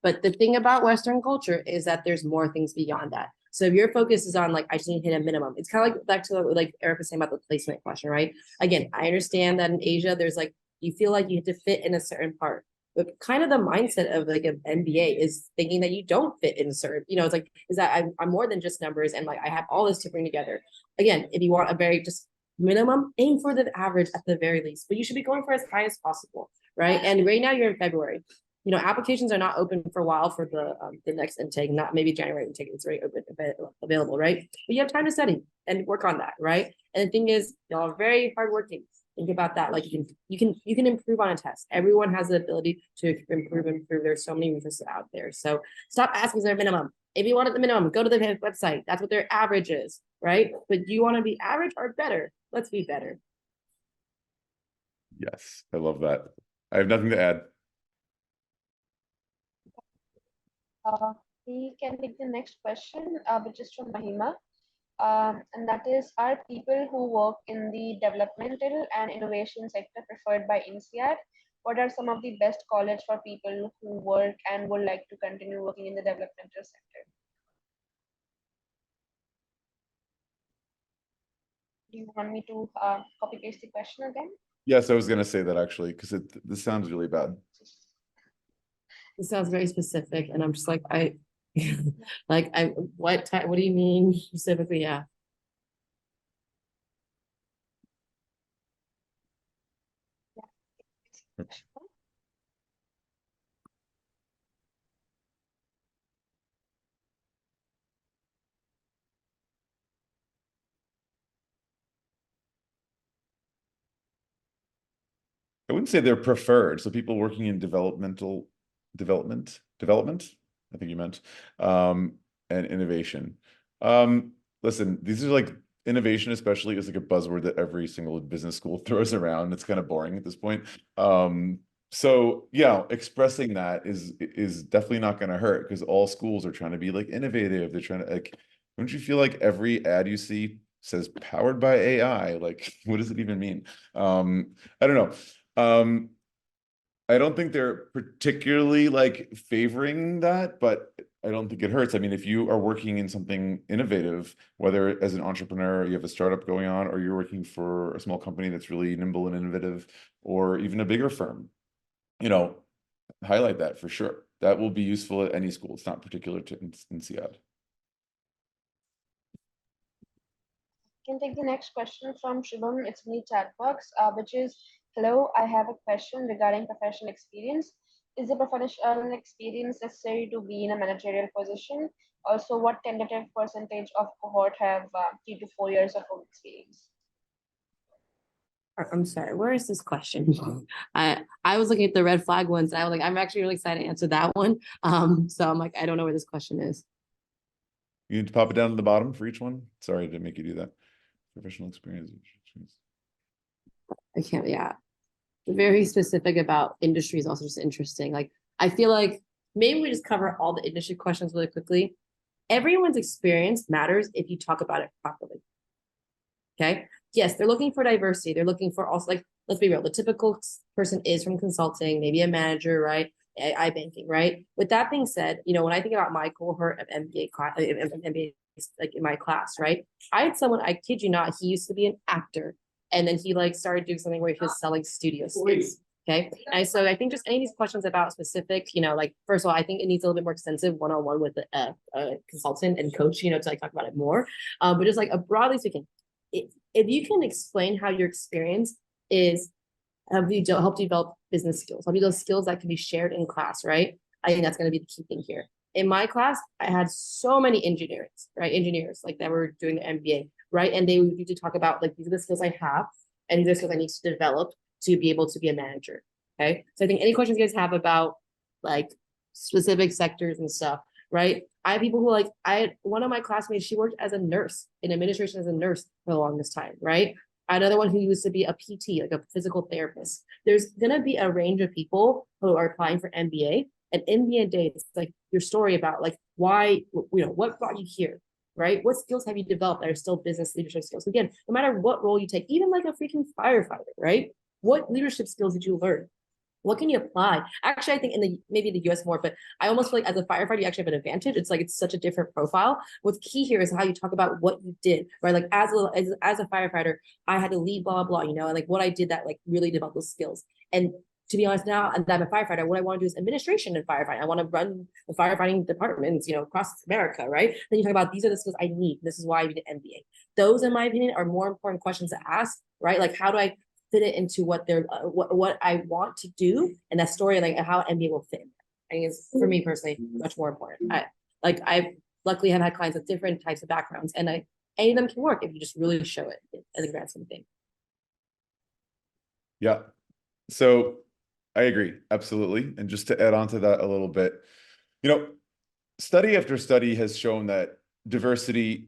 But the thing about Western culture is that there's more things beyond that. So if your focus is on like I just need to hit a minimum, it's kind of like back to like Eric was saying about the placement question, right? Again, I understand that in Asia there's like you feel like you have to fit in a certain part. But kind of the mindset of like an MBA is thinking that you don't fit in a certain, it's like, is that I'm more than just numbers and like I have all this to bring together. Again, if you want a very just minimum, aim for the average at the very least, but you should be going for as high as possible, right? And right now you're in February. Applications are not open for a while for the next intake, not maybe January intake. It's very open, available, right? But you have time to study and work on that, right? And the thing is, y'all are very hardworking. Think about that. Like you can improve on a test. Everyone has the ability to improve. There's so many resources out there. So stop asking their minimum. If you want at the minimum, go to the website. That's what their average is, right? But do you want to be average or better? Let's be better. Yes, I love that. I have nothing to add. We can take the next question, which is from Mahima. And that is, are people who work in the developmental and innovation sector preferred by INSEAD? What are some of the best college for people who work and would like to continue working in the developmental sector? Do you want me to copy paste the question again? Yes, I was going to say that actually, because this sounds really bad. It sounds very specific, and I'm just like, what do you mean specifically? Yeah. I wouldn't say they're preferred. So people working in development, I think you meant, and innovation. Listen, these are like innovation, especially is like a buzzword that every single business school throws around. It's kind of boring at this point. So yeah, expressing that is definitely not going to hurt because all schools are trying to be like innovative. They're trying to like, don't you feel like every ad you see says powered by AI? Like, what does it even mean? I don't know. I don't think they're particularly like favoring that, but I don't think it hurts. I mean, if you are working in something innovative, whether as an entrepreneur, you have a startup going on, or you're working for a small company that's really nimble and innovative, or even a bigger firm, highlight that for sure. That will be useful at any school. It's not particular to INSEAD. Can take the next question from Shubham. It's in the chat box, which is, hello, I have a question regarding professional experience. Is the professional experience necessary to be in a managerial position? Also, what tentative percentage of cohort have 3 to 4 years of home experience? I'm sorry, where is this question? I was looking at the red flag ones, and I was like, I'm actually really excited to answer that one. So I'm like, I don't know where this question is. You need to pop it down to the bottom for each one. Sorry to make you do that. Professional experience. I can't, yeah. Very specific about industry is also just interesting. Like, I feel like maybe we just cover all the industry questions really quickly. Everyone's experience matters if you talk about it properly. Okay. Yes, they're looking for diversity. They're looking for also, like, let's be real. The typical person is from consulting, maybe a manager, right? banking, right? With that being said, when I think about my cohort of MBA class, MBA, like in my class, right? I had someone, I kid you not, he used to be an actor, and then he like started doing something where he was selling studio space. Okay. And so I think just any of these questions about specific, like, first of all, I think it needs a little bit more extensive one-on-one with a consultant and coach, to like talk about it more. But just like broadly speaking, if you can explain how your experience is helped develop business skills, help you those skills that can be shared in class, right? I think that's going to be the key thing here. In my class, I had so many engineers like that were doing the MBA, right? And they would usually talk about like, these are the skills I have, and these are the skills I need to develop to be able to be a manager. Okay. So I think any questions you guys have about like specific sectors and stuff, right? I have people who I had one of my classmates, she worked as a nurse in administration as a nurse for the longest time, right? Another one who used to be a PT, like a physical therapist. There's going to be a range of people who are applying for MBA. And in the end day, it's like your story about like why, what brought you here, right? What skills have you developed that are still business leadership skills? Again, no matter what role you take, even like a freaking firefighter, right? What leadership skills did you learn? What can you apply? Actually, I think maybe the US more, but I almost feel like as a firefighter, you actually have an advantage. It's like, it's such a different profile. What's key here is how you talk about what you did, right? Like as a firefighter, I had to lead blah, blah, and like what I did that like really developed those skills. And to be honest, now that I'm a firefighter, what I want to do is administration and firefighting. I want to run the firefighting departments, across America, right? Then you talk about, these are the skills I need. This is why I need an MBA. Those, in my opinion, are more important questions to ask, right? Like, how do I fit it into what they're what I want to do, and that story, like how MBA will fit. I think it's, for me personally, much more important. I luckily have had clients with different types of backgrounds, and any of them can work if you just really show it as a grand scheme thing. Yeah. So I agree, absolutely. And just to add on to that a little bit, study after study has shown that diversity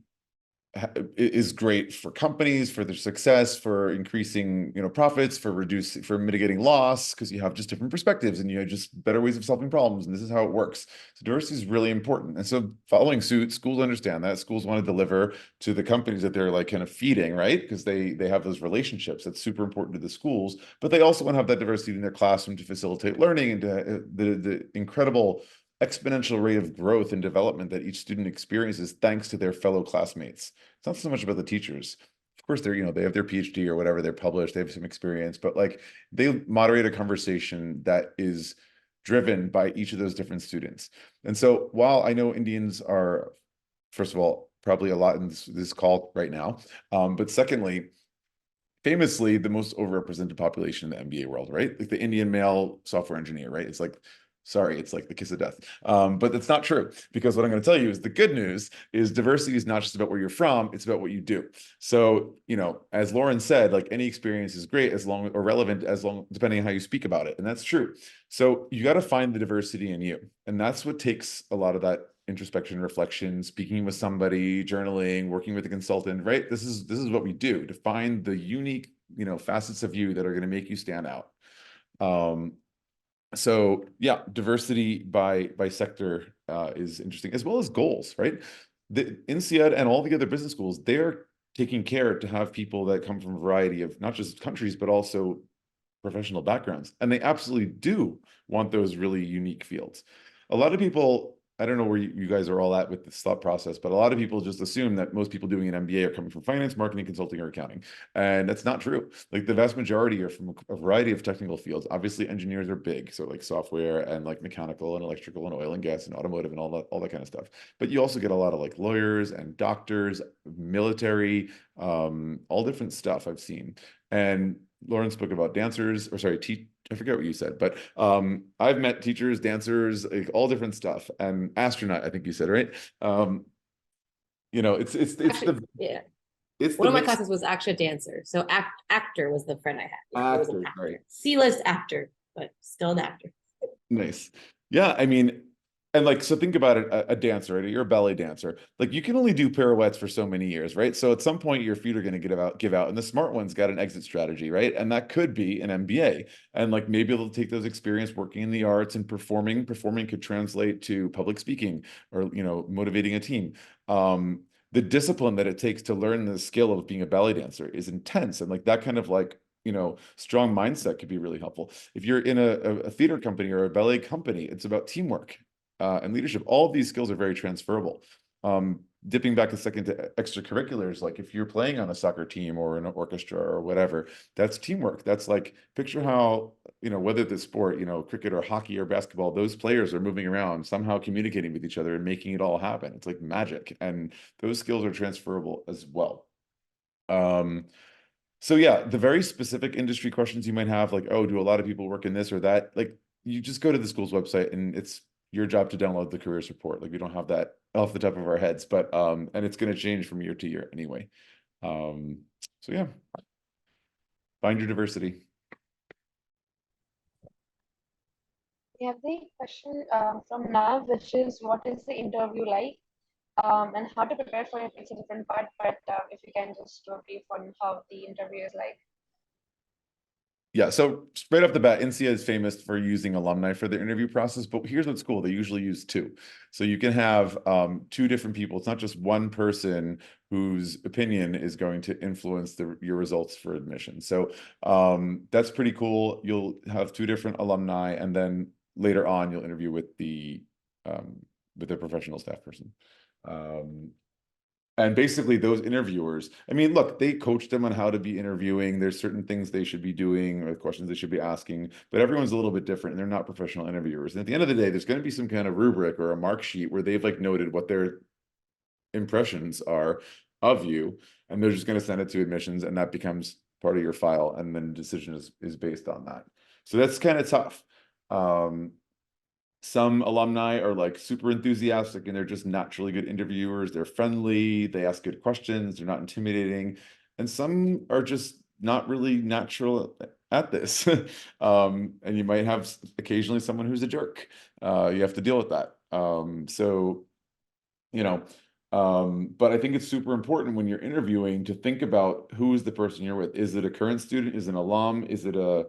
is great for companies, for their success, for increasing, profits, for mitigating loss, because you have just different perspectives and you have just better ways of solving problems. And this is how it works. So diversity is really important. And so following suit, schools understand that. Schools want to deliver to the companies that they're like kind of feeding, right? Because they have those relationships. That's super important to the schools, but they also want to have that diversity in their classroom to facilitate learning and to the incredible exponential rate of growth and development that each student experiences thanks to their fellow classmates. It's not so much about the teachers. Of course, they have their PhD or whatever, they're published, they have some experience, but like they moderate a conversation that is driven by each of those different students. And so while I know Indians are, first of all, probably a lot in this call right now, but secondly, famously the most overrepresented population in the MBA world, right? Like the Indian male software engineer, right? It's like, sorry, it's like the kiss of death. But it's not true, because what I'm going to tell you is the good news is diversity is not just about where you're from, it's about what you do. So, as Lauren said, like any experience is great or relevant depending on how you speak about it. And that's true. So you got to find the diversity in you. And that's what takes a lot of that introspection, reflection, speaking with somebody, journaling, working with a consultant, right? This is what we do to find the unique, facets of you that are going to make you stand out. So yeah, diversity by sector is interesting, as well as goals, right? The INSEAD and all the other business schools, they're taking care to have people that come from a variety of not just countries, but also professional backgrounds. And they absolutely do want those really unique fields. A lot of people, I don't know where you guys are all at with this thought process, but a lot of people just assume that most people doing an MBA are coming from finance, marketing, consulting, or accounting. And that's not true. Like the vast majority are from a variety of technical fields. Obviously, engineers are big. So like software and like mechanical and electrical and oil and gas and automotive and all that kind of stuff. But you also get a lot of like lawyers and doctors, military, all different stuff I've seen. And Lauren spoke about dancers, or sorry, I forget what you said, but I've met teachers, dancers, like all different stuff, and astronaut, I think you said, right? It's Actually, yeah. It's one of my classes was actually a dancer, so actor was the friend I had. Actor, right? C-list actor, but still an actor. Nice. Yeah, I mean, And like, so think about it, a dancer, right? You're a ballet dancer. Like you can only do pirouettes for so many years, right? So at some point your feet are going to give out, and the smart one's got an exit strategy, right? And that could be an MBA. And like maybe they'll take those experience working in the arts and performing. Performing could translate to public speaking or, you know, motivating a team. The discipline that it takes to learn the skill of being a ballet dancer is intense. And like that kind of like, you know, strong mindset could be really helpful. If you're in a theater company or a ballet company, it's about teamwork and leadership. All of these skills are very transferable. Dipping back a second to extracurriculars, like if you're playing on a soccer team or in an orchestra or whatever, that's teamwork. That's like, picture how, you know, whether the sport, you know, cricket or hockey or basketball, those players are moving around, somehow communicating with each other and making it all happen. It's like magic. And those skills are transferable as well. So yeah, the very specific industry questions you might have, like, oh, do a lot of people work in this or that? Like, you just go to the school's website and it's your job to download the careers report. Like, we don't have that off the top of our heads, but and it's going to change from year to year anyway. So yeah, find your diversity. We have the question from Nav, which is, what is the interview like? And how to prepare for it. It's a different part, but if you can just do a brief on how the interview is like. Yeah, so straight off the bat, INSEAD is famous for using alumni for the interview process, but here's what's cool. They usually use two. So you can have two different people. It's not just one person whose opinion is going to influence your results for admission. So that's pretty cool. You'll have two different alumni, and then later on, you'll interview with the professional staff person. And basically those interviewers, I mean, look, they coach them on how to be interviewing. There's certain things they should be doing or questions they should be asking, but everyone's a little bit different and they're not professional interviewers. And at the end of the day, there's going to be some kind of rubric or a mark sheet where they've like noted what their impressions are of you, and they're just going to send it to admissions, and that becomes part of your file. And then decision is based on that. So that's kind of tough. Some alumni are like super enthusiastic and they're just naturally good interviewers. They're friendly, they ask good questions, they're not intimidating. And some are just not really natural at this. And you might have occasionally someone who's a jerk. You have to deal with that. So, you know, but I think it's super important when you're interviewing to think about who is the person you're with. Is it a current student? Is it an alum? Is it a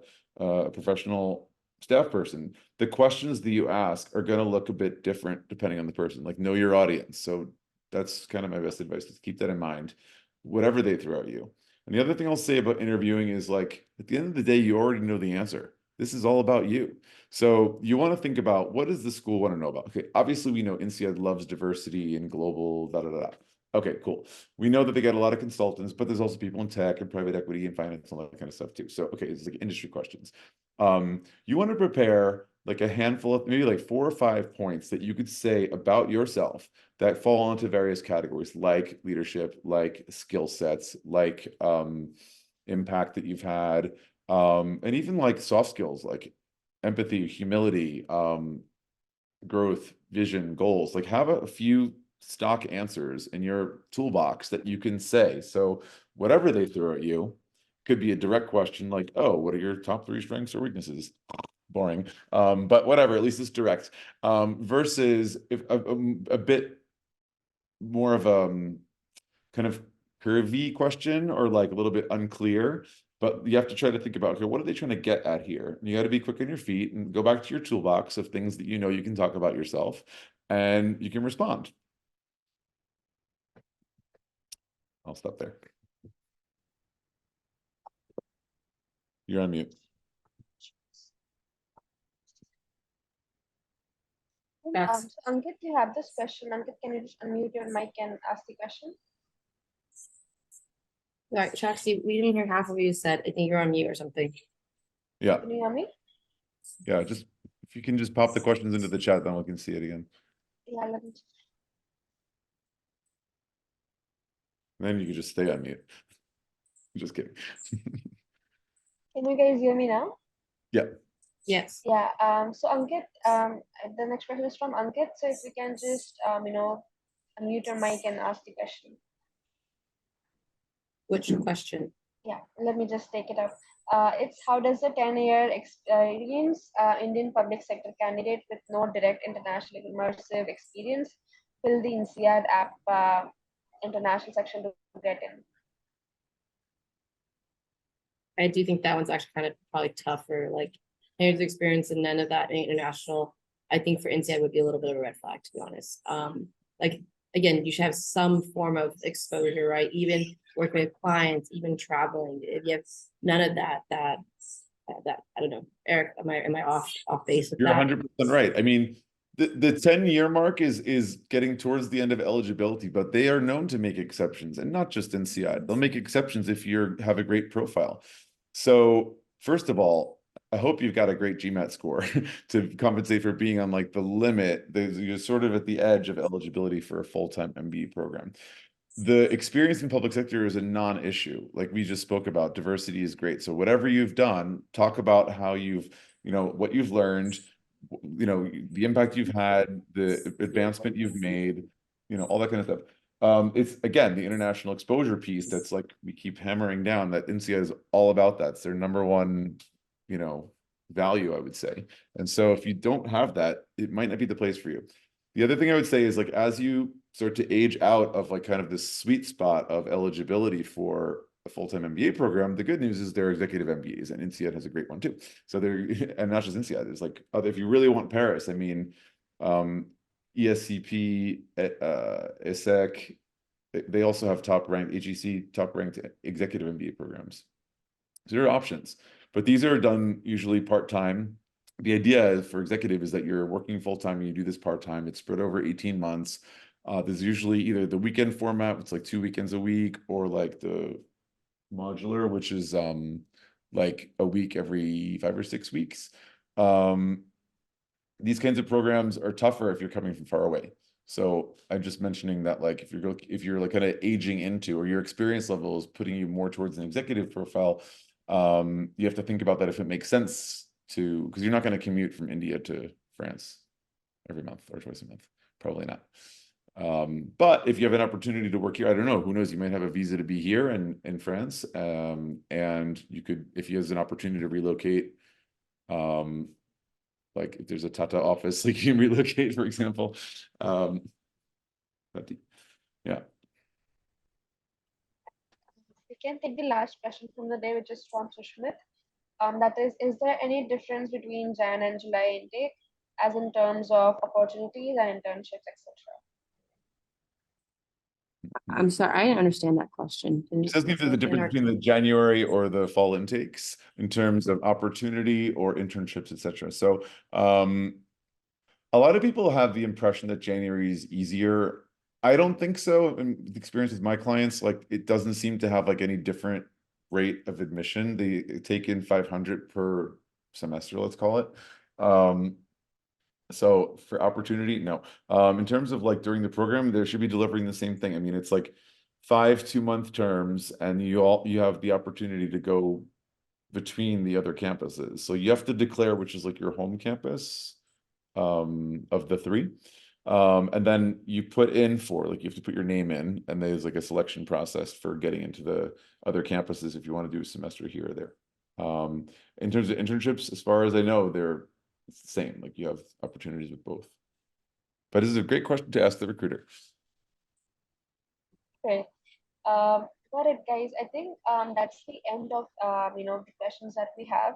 professional staff person? The questions that you ask are going to look a bit different depending on the person. Like, know your audience. So that's kind of my best advice, is keep that in mind, whatever they throw at you. And the other thing I'll say about interviewing is, like, at the end of the day, you already know the answer. This is all about you. So you want to think about, what does the school want to know about? Okay, obviously we know INSEAD loves diversity and global da da da. Okay, cool. We know that they get a lot of consultants, but there's also people in tech and private equity and finance and all that kind of stuff too. So, okay, it's like industry questions. You want to prepare like a handful of maybe like 4 or 5 points that you could say about yourself that fall into various categories, like leadership, like skill sets, like impact that you've had, and even like soft skills, like empathy, humility, growth, vision, goals. Like, have a few stock answers in your toolbox that you can say. So whatever they throw at you, could be a direct question like, oh, what are your top 3 strengths or weaknesses? Boring. But whatever, at least it's direct. Versus if a bit more of a kind of curvy question, or like a little bit unclear, but you have to try to think about, okay, what are they trying to get at here? And you got to be quick on your feet and go back to your toolbox of things that you know you can talk about yourself, and you can respond. I'll stop there. You're on mute. Max. So Ankit, you have this question. Ankit, can you just unmute your mic and ask the question? All right, Shakti, we didn't hear half of what you said. I think you're on mute or something. Yeah, Can you hear me? yeah, just if you can just pop the questions into the chat, then we can see it again. Yeah, let me just. Then you can just stay on mute. Just kidding. Can you guys hear me now? Yeah. Yes. Yeah. So Ankit, the next question is from Ankit. So if you can just unmute your mic and ask the question. Which question? Yeah, let me just take it up. It's how does a 10-year experience Indian public sector candidate with no direct international immersive experience fill the INSEAD app international section to get in? I do think that one's actually kind of probably tougher, like years experience and none of that international. I think for INSEAD would be a little bit of a red flag, to be honest. Like again, you should have some form of exposure, right? Even working with clients, even traveling. If you have none of that, I don't know. Eric, am I off base with You're that? 100% right. I mean, the 10-year mark is getting towards the end of eligibility, but they are known to make exceptions, and not just NCI. They'll make exceptions if you have a great profile. So first of all, I hope you've got a great GMAT score to compensate for being on like the limit. You're sort of at the edge of eligibility for a full-time MBA program. The experience in public sector is a non-issue. Like we just spoke about, diversity is great. So whatever you've done, talk about how you've, what you've learned, the impact you've had, the advancement you've made, all that kind of stuff. It's again, the international exposure piece that's like, we keep hammering down that INSEAD is all about that. It's their number one, value, I would say. And so if you don't have that, it might not be the place for you. The other thing I would say is like, as you start to age out of like kind of this sweet spot of eligibility for a full-time MBA program, the good news is there are executive MBAs, and INSEAD has a great one too. So there, and not just INSEAD, there's like other, if you really want Paris, I mean, ESCP, ESSEC, they also have top-ranked, HEC, top-ranked executive MBA programs. So there are options, but these are done usually part-time. The idea for executive is that you're working full-time and you do this part-time. It's spread over 18 months. There's usually either the weekend format, it's like 2 weekends a week, or like the modular, which is like a week every 5 or 6 weeks. These kinds of programs are tougher if you're coming from far away. So I'm just mentioning that, like, if you're like kind of aging into, or your experience level is putting you more towards an executive profile, you have to think about that if it makes sense to, because you're not going to commute from India to France every month or twice a month, probably not. But if you have an opportunity to work here, I don't know, who knows, you might have a visa to be here in France, and you could, if you have an opportunity to relocate, like if there's a Tata office, like you can relocate, for example. But yeah. We can take the last question from the day, which is from Sushmit. That is there any difference between Jan and July intake, as in terms of opportunities and internships, etc.? I'm sorry, I didn't understand that question. It doesn't give the difference between the January or the fall intakes in terms of opportunity or internships, etc. So a lot of people have the impression that January is easier. I don't think so. In the experience with my clients, like it doesn't seem to have like any different rate of admission. They take in 500 per semester, let's call it. So for opportunity, no. In terms of like during the program, they should be delivering the same thing. I mean, it's like 5 2-month terms, and you have the opportunity to go between the other campuses. So you have to declare which is like your home campus of the 3. And then you put in for, like, you have to put your name in, and there's like a selection process for getting into the other campuses if you want to do a semester here or there. In terms of internships, as far as I know, it's the same, like you have opportunities with both. But this is a great question to ask the recruiter. Great. Got it, guys. I think that's the end of the questions that we have.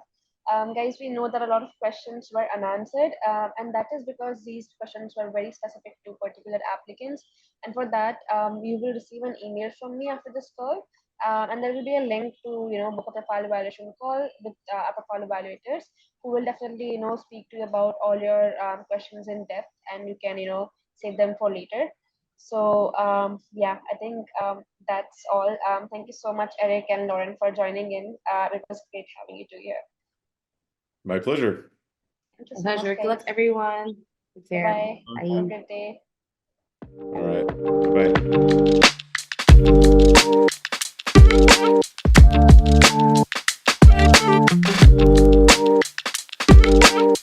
Guys, we know that a lot of questions were unanswered, and that is because these questions were very specific to particular applicants. And for that, you will receive an email from me after this call, and there will be a link to book a profile evaluation call with our profile evaluators, who will definitely speak to you about all your questions in depth, and you can save them for later. So yeah, I think that's all. Thank you so much, Eric and Lauren, for joining in. It was great having you two here. My pleasure. Thank you so Pleasure. much, Good luck, guys. everyone. Take care. Bye. Bye. Have a good day. All right. Bye.